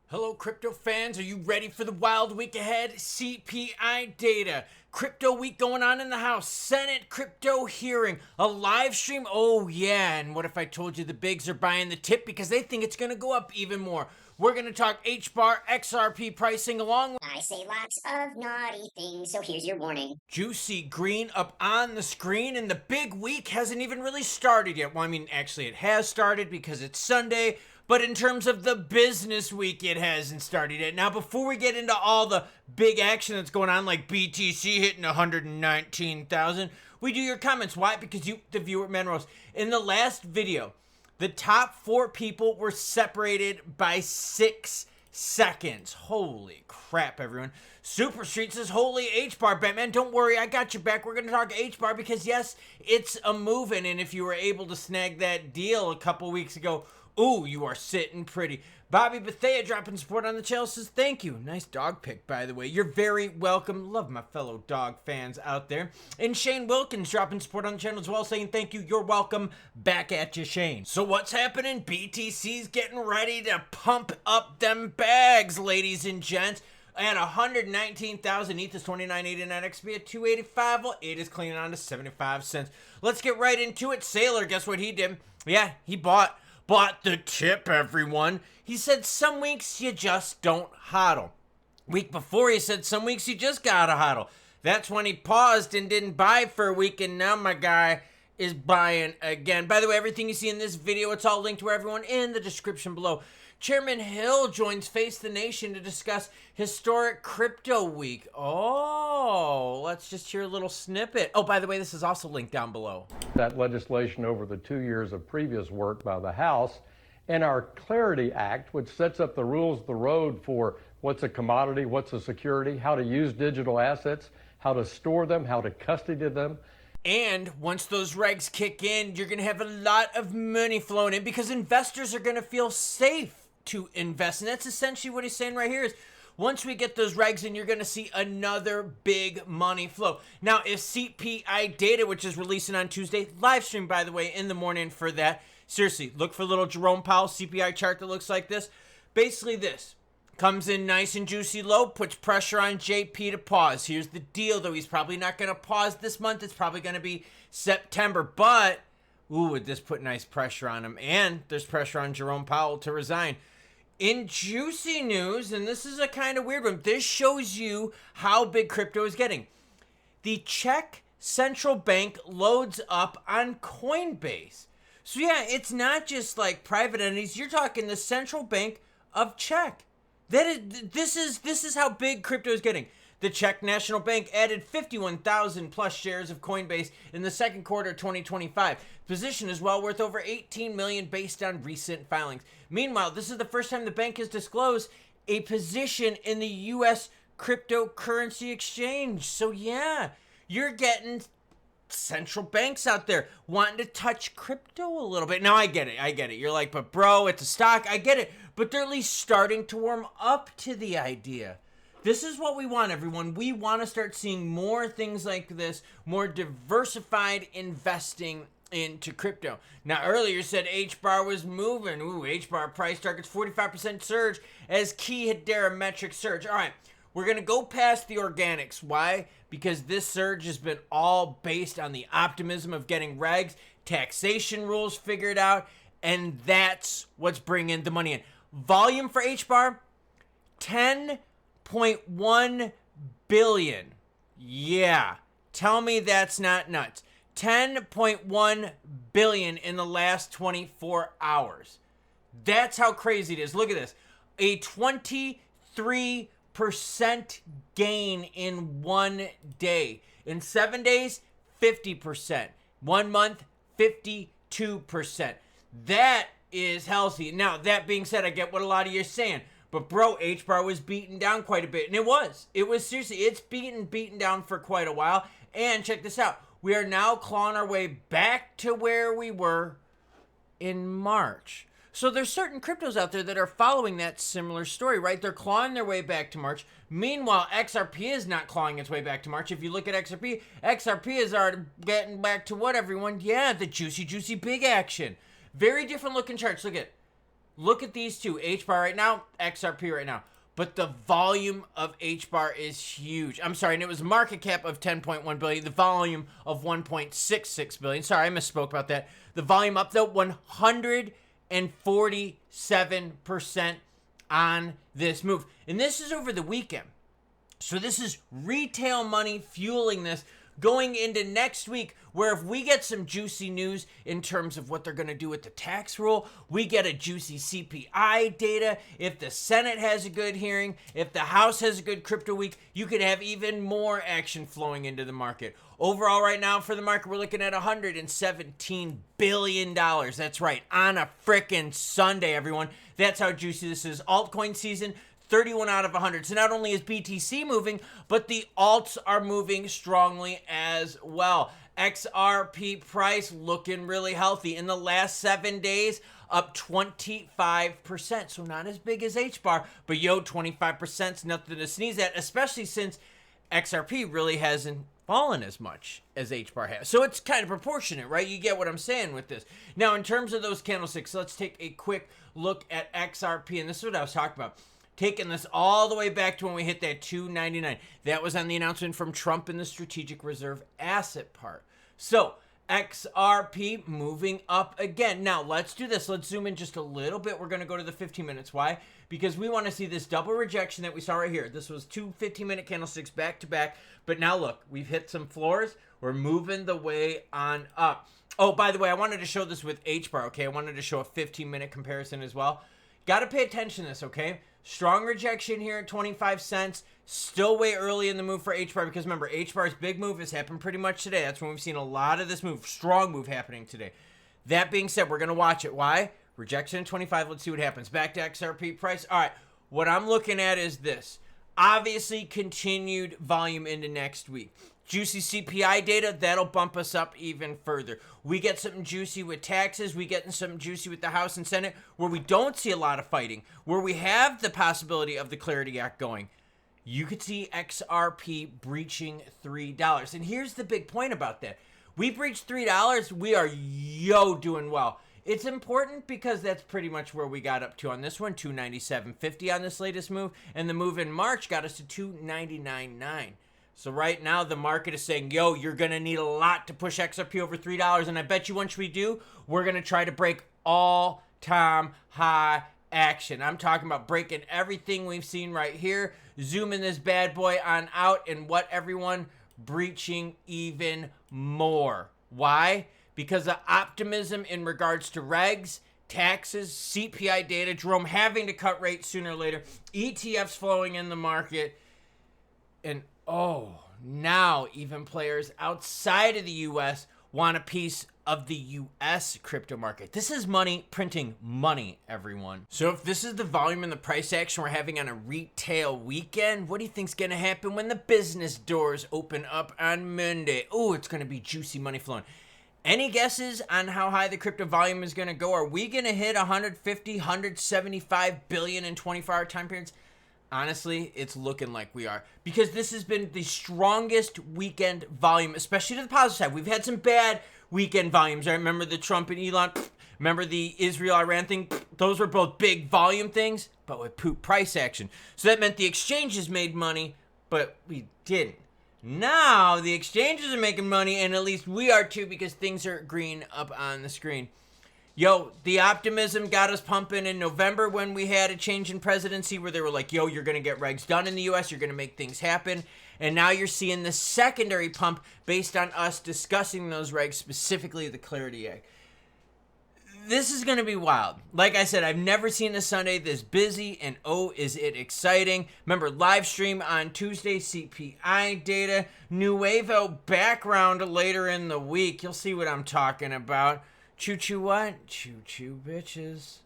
Hello, crypto fans. Are you ready for the wild week ahead? CPI data, crypto week going on in the House, Senate crypto hearing, a live stream. Oh, yeah. And what if I told you the bigs are buying the tip because they think it's going to go up even more? We're going to talk HBAR, XRP pricing along with I say lots of naughty things, so here's your warning. juicy green up on the screen, and the big week hasn't even really started yet. Well, I mean, actually, it has started because it's Sunday. But in terms of the business week, it hasn't started yet. Now, before we get into all the big action that's going on, like BTC hitting 119,000, we do your comments. Why? Because you, the viewer, Manrose, in the last video, the top 4 people were separated by 6 seconds. Holy crap, everyone. Super Street says, holy HBAR, Batman, don't worry, I got your back. We're going to talk HBAR because, yes, it's a moving. And if you were able to snag that deal a couple weeks ago, ooh, you are sitting pretty. Bobby Bethea dropping support on the channel says, thank you. Nice dog pick, by the way. You're very welcome. Love my fellow dog fans out there. And Shane Wilkins dropping support on the channel as well, saying thank you. You're welcome. Back at you, Shane. So what's happening? BTC's getting ready to pump up them bags, ladies and gents. At 119,000, ETH is 29.89, XP at 285. Well, it is cleaning on to 75 cents. Let's get right into it. Sailor, guess what he did? Yeah, he bought the tip, everyone. He said some weeks you just don't hodl. Week before he said some weeks you just gotta hodl. That's when he paused and didn't buy for a week, and now my guy is buying again. By the way, everything you see in this video, it's all linked to everyone in the description below. Chairman Hill joins Face the Nation to discuss historic crypto week. Oh, let's just hear a little snippet. Oh, by the way, this is also linked down below. That legislation over the 2 years of previous work by the House and our Clarity Act, which sets up the rules of the road for what's a commodity, what's a security, how to use digital assets, how to store them, how to custody them. And once those regs kick in, you're going to have a lot of money flowing in because investors are going to feel safe to invest. And that's essentially what he's saying right here is once we get those regs in, you're going to see another big money flow. Now, if CPI data, which is releasing on Tuesday, live stream, by the way, in the morning for that. Seriously, look for little Jerome Powell CPI chart that looks like this. Basically this. Comes in nice and juicy low, puts pressure on JP to pause. Here's the deal, though. He's probably not going to pause this month. It's probably going to be September. But, ooh, would this put nice pressure on him? And there's pressure on Jerome Powell to resign. In juicy news, and this is a kind of weird one, this shows you how big crypto is getting. The Czech central bank loads up on Coinbase. So yeah, it's not just like private entities. You're talking the central bank of Czech. This is how big crypto is getting. The Czech National Bank added 51,000 plus shares of Coinbase in the second quarter of 2025. Position is well worth over 18 million based on recent filings. Meanwhile, this is the first time the bank has disclosed a position in the U.S. cryptocurrency exchange. So yeah, you're getting central banks out there wanting to touch crypto a little bit. Now I get it. You're like, but bro, it's a stock. I get it. But they're at least starting to warm up to the idea. This is what we want, everyone. We want to start seeing more things like this, more diversified investing into crypto. Now, earlier said HBAR was moving. Ooh, HBAR price targets 45% surge as key Hedera metric surge. All right, we're going to go past the organics. Why? Because this surge has been all based on the optimism of getting regs, taxation rules figured out, and that's what's bringing the money in. Volume for HBAR, 10.1 billion. Yeah, tell me that's not nuts. 10.1 billion in the last 24 hours. That's how crazy it is. Look at this. A 23% gain in 1 day. In 7 days, 50%. 1 month, 52%. That is healthy. Now, that being said, I get what a lot of you are saying. But bro, HBAR was beaten down quite a bit. And it was seriously, it's beaten down for quite a while. And check this out. We are now clawing our way back to where we were in March. So there's certain cryptos out there that are following that similar story, right? They're clawing their way back to March. Meanwhile, XRP is not clawing its way back to March. If you look at XRP is already getting back to what, everyone? Yeah, the juicy big action. Very different looking charts. Look at look at these two, HBAR right now, XRP right now. But the volume of HBAR is huge. I'm sorry, and it was a market cap of 10.1 billion, the volume of 1.66 billion. Sorry, I misspoke about that. The volume up though 147% on this move. And this is over the weekend. So this is retail money fueling this going into next week, where if we get some juicy news in terms of what they're going to do with the tax rule, we get a juicy CPI data, if the Senate has a good hearing, if the House has a good crypto week, you could have even more action flowing into the market. Overall, right now for the market, we're looking at $117 billion. That's right, on a frickin' Sunday, everyone. That's how juicy this is. Altcoin season, 31 out of 100. So not only is BTC moving, but the alts are moving strongly as well. XRP price looking really healthy. In the last 7 days, up 25%. So not as big as HBAR, but 25% is nothing to sneeze at, especially since XRP really hasn't fallen as much as HBAR has. So it's kind of proportionate, right? You get what I'm saying with this. Now, in terms of those candlesticks, let's take a quick look at XRP. And this is what I was talking about. Taking this all the way back to when we hit that 299. That was on the announcement from Trump in the strategic reserve asset part. So XRP moving up again. Now let's do this. Let's zoom in just a little bit. We're going to go to the 15 minutes. Why? Because we want to see this double rejection that we saw right here. This was two 15-minute candlesticks back to back. But now look, we've hit some floors. We're moving the way on up. Oh, by the way, I wanted to show this with HBAR, okay? I wanted to show a 15-minute comparison as well. Got to pay attention to this, okay? Strong rejection here at 25 cents. Still way early in the move for HBAR because remember, HBAR's big move has happened pretty much today. That's when we've seen a lot of this move, strong move happening today. That being said, we're going to watch it. Why? Rejection at 25. Let's see what happens. Back to XRP price. All right, what I'm looking at is this. Obviously, continued volume into next week. Juicy CPI data, that'll bump us up even further. We get something juicy with taxes. We get something juicy with the House and Senate where we don't see a lot of fighting, where we have the possibility of the Clarity Act going. You could see XRP breaching $3. And here's the big point about that. We breached $3. We are doing well. It's important because that's pretty much where we got up to on this one, 297.50 on this latest move. And the move in March got us to 299.9. So right now, the market is saying, you're going to need a lot to push XRP over $3. And I bet you once we do, we're going to try to break all-time high action. I'm talking about breaking everything we've seen right here, zooming this bad boy on out, and what everyone breaching even more. Why? Because of optimism in regards to regs, taxes, CPI data, Jerome having to cut rates sooner or later, ETFs flowing in the market, and now even players outside of the U.S. want a piece of the U.S. crypto market. This is money printing money, everyone. So if this is the volume and the price action we're having on a retail weekend, what do you think's going to happen when the business doors open up on Monday? Oh, it's going to be juicy money flowing. Any guesses on how high the crypto volume is going to go? Are we going to hit 150, 175 billion in 24-hour time periods? Honestly, it's looking like we are, because this has been the strongest weekend volume, especially to the positive side. We've had some bad weekend volumes. I remember the Trump and Elon, remember the Israel-Iran thing. Those were both big volume things, but with poop price action. So that meant the exchanges made money, but we didn't. Now the exchanges are making money, and at least we are too, because things are green up on the screen. The optimism got us pumping in November when we had a change in presidency where they were like, you're going to get regs done in the U.S. You're going to make things happen. And now you're seeing the secondary pump based on us discussing those regs, specifically the Clarity Act. This is going to be wild. Like I said, I've never seen a Sunday this busy, and is it exciting. Remember, live stream on Tuesday, CPI data, Nuevo background later in the week. You'll see what I'm talking about. Choo-choo what? Choo-choo bitches.